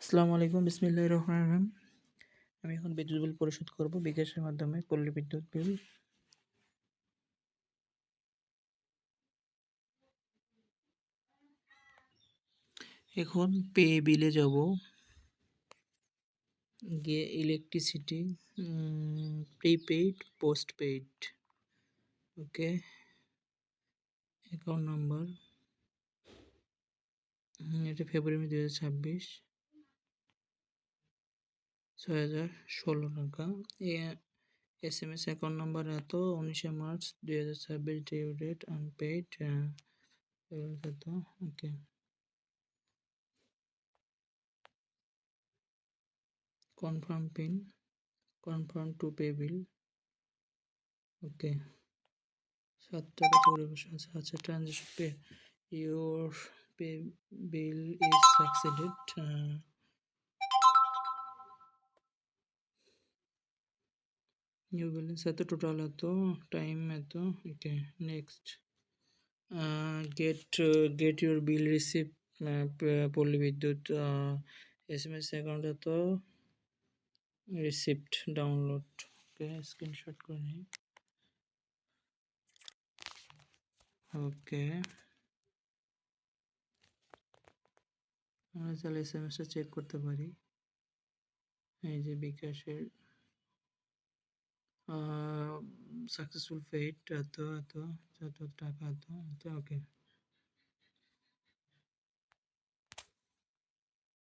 আসসালামু আলাইকুম বিসমিল্লাহির রহমানির রহিম। আমি এখন বিদ্যুৎ বিল পরিশোধ করব বিকাশের মাধ্যমে পল্লী বিদ্যুৎ বিল। এখন পে বিলে যাব, গিয়ে ইলেকট্রিসিটি, প্রিপেইড, পোস্টপেইড, ওকে, অ্যাকাউন্ট নাম্বার, এটা ফেব্রুয়ারি 2026, 6016 টাকা। SMS অ্যাকাউন্ট নাম্বার এত, 19 মার্চ 2026, ডিউ ডেট আনপেইড, এত, okay. Confirm pin, confirm to pay bill, okay. 7 টাকা 84 পয়সা আছে। আচ্ছা, transaction pay, your pay bill is succeeded. New balance এত, টোটাল এত, টাইম এত, okay. Next, get your bill receipt, Palli Bidyut, SMS account এত, receipt download, okay, screenshot করে নিই, ওকে। আমরা তাহলে SMS-টা চেক করতে পারি। এই যে বিকাশের সাকসেসফুল পেইড এত এত, যত টাকা এত, ওকে।